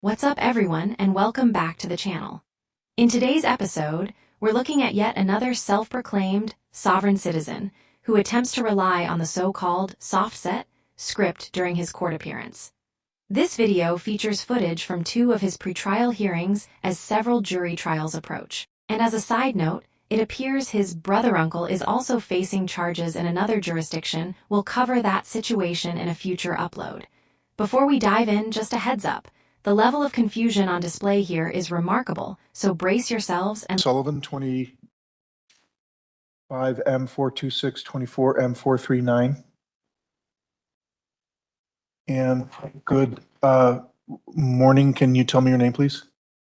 What's up everyone and welcome back to the channel. In today's episode, we're looking at yet another self-proclaimed sovereign citizen who attempts to rely on the so-called soft set script during his court appearance. This video features footage from two of his pretrial hearings as several jury trials approach. And as a side note, it appears his brother-uncle is also facing charges in another jurisdiction. We'll cover that situation in a future upload. Before we dive in, just a heads up. The level of confusion on display here is remarkable, so brace yourselves and— Sullivan, 25 M426 24 M439. And good morning. Can you tell me your name, please?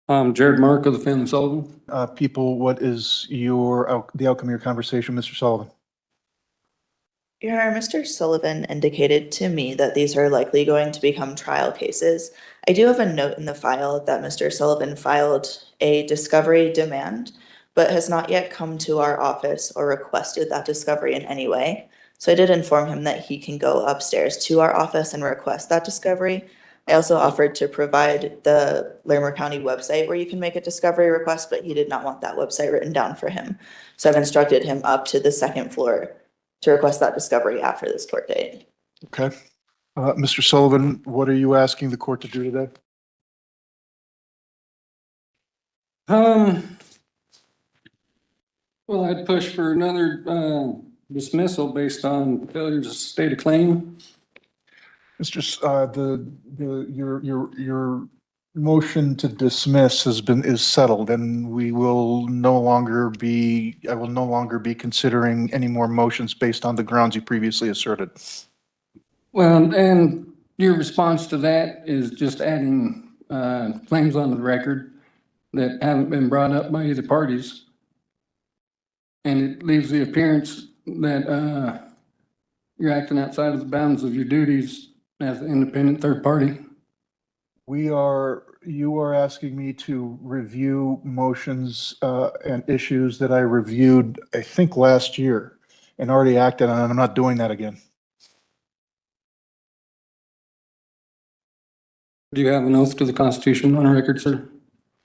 Jared Mark of the family Sullivan. People, what is the outcome of your conversation, Mr. Sullivan? Your Honor, Mr. Sullivan indicated to me that these are likely going to become trial cases. I do have a note in the file that Mr. Sullivan filed a discovery demand, but has not yet come to our office or requested that discovery in any way. So I did inform him that he can go upstairs to our office and request that discovery. I also offered to provide the Larimer County website where you can make a discovery request, but he did not want that website written down for him. So I've instructed him up to the second floor to request that discovery after this court date. Okay. Mr. Sullivan, what are you asking the court to do today? Well, I'd push for another dismissal based on failure to state a claim. Your motion to dismiss is settled, and I will no longer be considering any more motions based on the grounds you previously asserted. Well, and your response to that is just adding claims on the record that haven't been brought up by either parties. And it leaves the appearance that you're acting outside of the bounds of your duties as an independent third party. You are asking me to review motions and issues that I reviewed, I think, last year and already acted on, and I'm not doing that again. Do you have an oath to the Constitution on record, sir?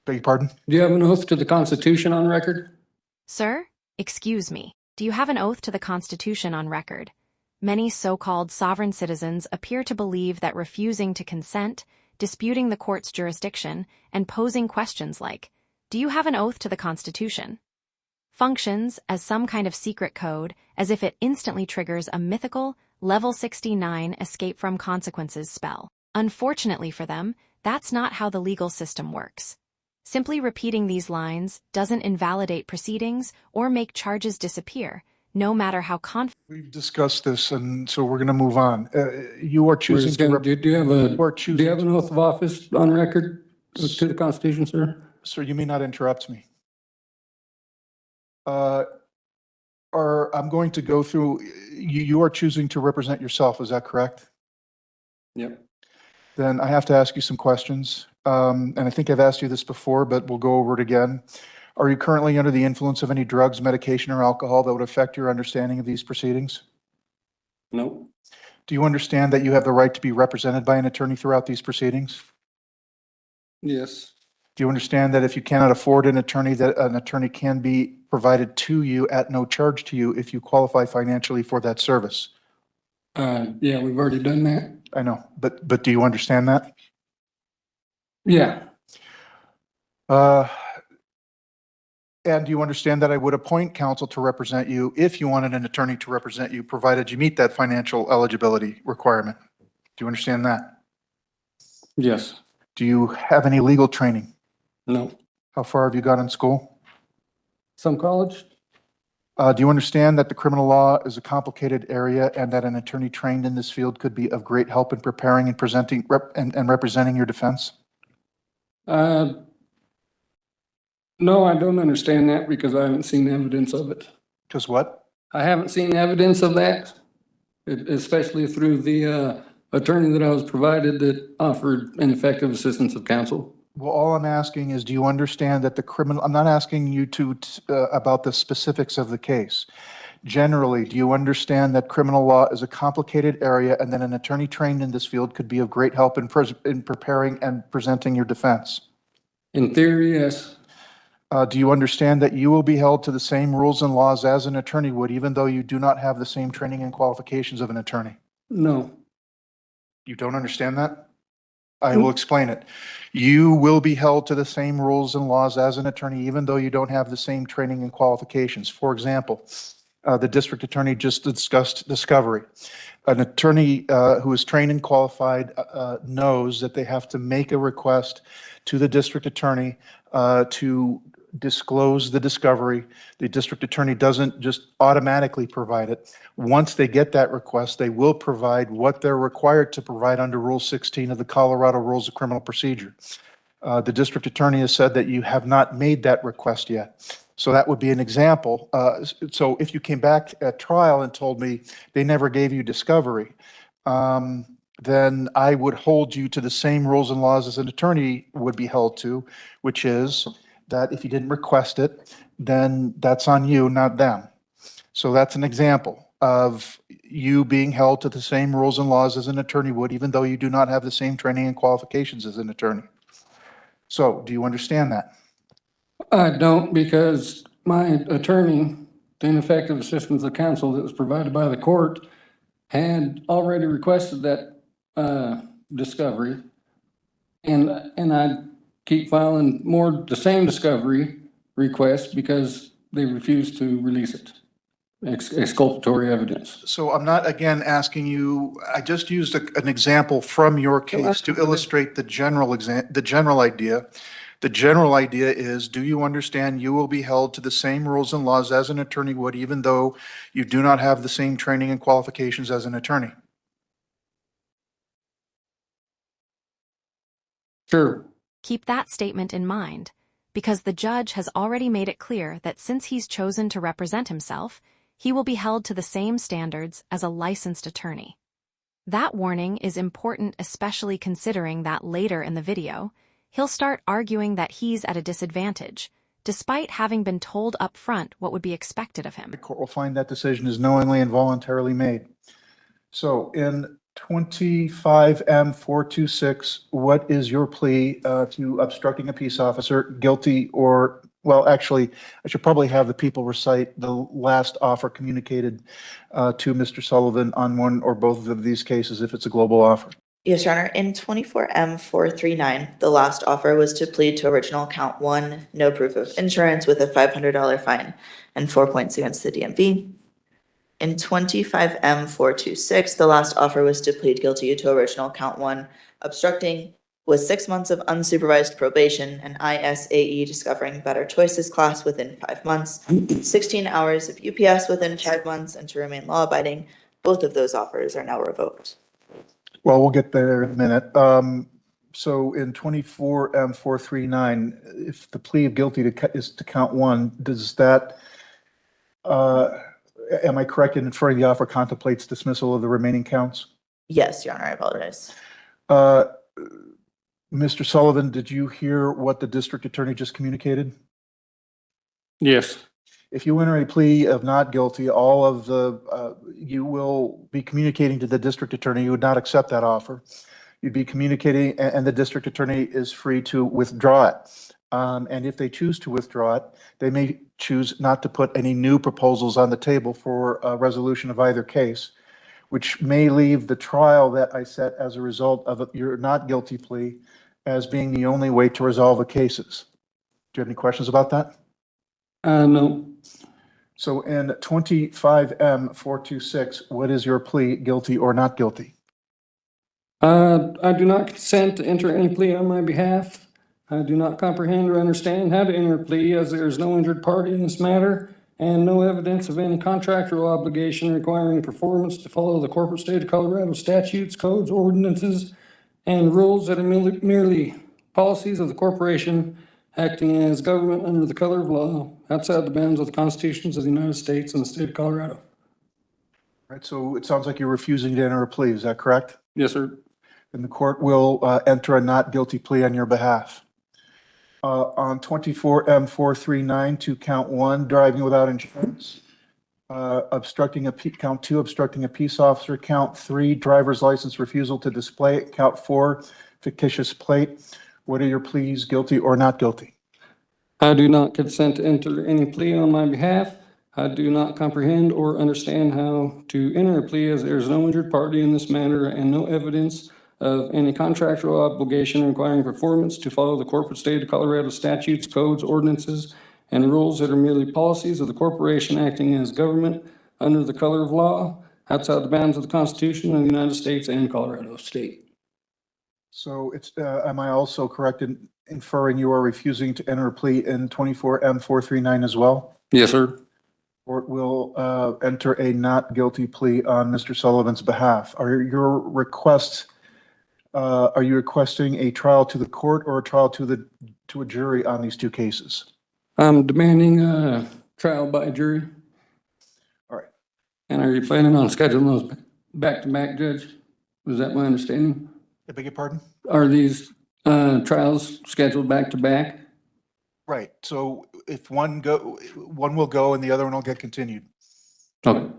Beg your pardon? Do you have an oath to the Constitution on record? Sir, excuse me, do you have an oath to the Constitution on record? Many so-called sovereign citizens appear to believe that refusing to consent, disputing the court's jurisdiction, and posing questions like, "Do you have an oath to the Constitution?" functions as some kind of secret code, as if it instantly triggers a mythical, level 69 escape from consequences spell. Unfortunately for them, that's not how the legal system works. Simply repeating these lines doesn't invalidate proceedings or make charges disappear, no matter how confident. We've discussed this, and so we're going to move on. You are choosing to. Do you have an oath of office on record to the Constitution, sir? Sir, you may not interrupt me. I'm going to go through. You are choosing to represent yourself. Is that correct? Yep. Then I have to ask you some questions. And I think I've asked you this before, but we'll go over it again. Are you currently under the influence of any drugs, medication, or alcohol that would affect your understanding of these proceedings? No. Do you understand that you have the right to be represented by an attorney throughout these proceedings? Yes. Do you understand that if you cannot afford an attorney, that an attorney can be provided to you at no charge to you if you qualify financially for that service? Yeah, we've already done that. I know, but do you understand that? Yeah. And do you understand that I would appoint counsel to represent you if you wanted an attorney to represent you, provided you meet that financial eligibility requirement? Do you understand that? Yes. Do you have any legal training? No. How far have you got in school? Some college? Do you understand that the criminal law is a complicated area and that an attorney trained in this field could be of great help in preparing and presenting and representing your defense? No, I don't understand that because I haven't seen evidence of it. Because what? I haven't seen evidence of that, especially through the attorney that I was provided that offered ineffective assistance of counsel. Well, all I'm asking is, do you understand that I'm not asking you about the specifics of the case. Generally, do you understand that criminal law is a complicated area and that an attorney trained in this field could be of great help in preparing and presenting your defense? In theory, yes. Do you understand that you will be held to the same rules and laws as an attorney would, even though you do not have the same training and qualifications of an attorney? No. You don't understand that? I will explain it. You will be held to the same rules and laws as an attorney, even though you don't have the same training and qualifications. For example, the district attorney just discussed discovery. An attorney who is trained and qualified knows that they have to make a request to the district attorney to disclose the discovery. The district attorney doesn't just automatically provide it. Once they get that request, they will provide what they're required to provide under Rule 16 of the Colorado Rules of Criminal Procedure. The district attorney has said that you have not made that request yet. So that would be an example. So if you came back at trial and told me they never gave you discovery, then I would hold you to the same rules and laws as an attorney would be held to, which is that if you didn't request it, then that's on you, not them. So that's an example of you being held to the same rules and laws as an attorney would, even though you do not have the same training and qualifications as an attorney. So do you understand that? I don't, because my attorney, the ineffective assistance of counsel that was provided by the court, had already requested that discovery. And I keep filing the same discovery requests because they refuse to release it. Exculpatory evidence. So I'm not, again, asking you, I just used an example from your case to illustrate the general idea. The general idea is, do you understand you will be held to the same rules and laws as an attorney would, even though you do not have the same training and qualifications as an attorney? Sure. Keep that statement in mind, because the judge has already made it clear that since he's chosen to represent himself, he will be held to the same standards as a licensed attorney. That warning is important, especially considering that later in the video, he'll start arguing that he's at a disadvantage, despite having been told up front what would be expected of him. The court will find that decision is knowingly and voluntarily made. So in 25M426, what is your plea to obstructing a peace officer, guilty or, well, actually, I should probably have the people recite the last offer communicated to Mr. Sullivan on one or both of these cases if it's a global offer. Yes, Your Honor. In 24M439, the last offer was to plead to original count 1, no proof of insurance with a $500 fine and 4 points against the DMV. In 25M426, the last offer was to plead guilty to original count 1, obstructing with 6 months of unsupervised probation and ISAE discovering better choices class within 5 months, 16 hours of UPS within 5 months, and to remain law-abiding. Both of those offers are now revoked. Well, we'll get there in a minute. So in 24M439, if the plea of guilty is to count 1, does that, am I correct in inferring the offer contemplates dismissal of the remaining counts? Yes, Your Honor, I apologize. Mr. Sullivan, did you hear what the district attorney just communicated? Yes. If you enter a plea of not guilty, all of the, you will be communicating to the district attorney, you would not accept that offer. You'd be communicating, and the district attorney is free to withdraw it. And if they choose to withdraw it, they may choose not to put any new proposals on the table for a resolution of either case, which may leave the trial that I set as a result of your not guilty plea as being the only way to resolve the cases. Do you have any questions about that? No. So in 25M426, what is your plea, guilty or not guilty? I do not consent to enter any plea on my behalf. I do not comprehend or understand how to enter a plea, as there is no injured party in this matter and no evidence of any contractual obligation requiring performance to follow the corporate state of Colorado statutes, codes, ordinances, and rules that are merely policies of the corporation acting as government under the color of law outside the bounds of the constitutions of the United States and the state of Colorado. Right, so it sounds like you're refusing to enter a plea, is that correct? Yes, sir. And the court will enter a not guilty plea on your behalf. On 24M439 to count 1, driving without insurance, count 2, obstructing a peace officer, count 3, driver's license refusal to display, count 4, fictitious plate. What are your pleas, guilty or not guilty? I do not consent to enter any plea on my behalf. I do not comprehend or understand how to enter a plea, as there is no injured party in this matter and no evidence of any contractual obligation requiring performance to follow the corporate state of Colorado statutes, codes, ordinances, and rules that are merely policies of the corporation acting as government under the color of law, outside the bounds of the Constitution of the United States and Colorado State. So it's, am I also correct in inferring you are refusing to enter a plea in 24M439 as well? Yes, sir. Court will enter a not guilty plea on Mr. Sullivan's behalf. Are you requesting a trial to the court or a trial to a jury on these two cases? I'm demanding a trial by jury. All right. And are you planning on scheduling those back-to-back, Judge? Was that my understanding? I beg your pardon? Are these trials scheduled back-to-back? Right. So if one will go and the other one will get continued. Okay.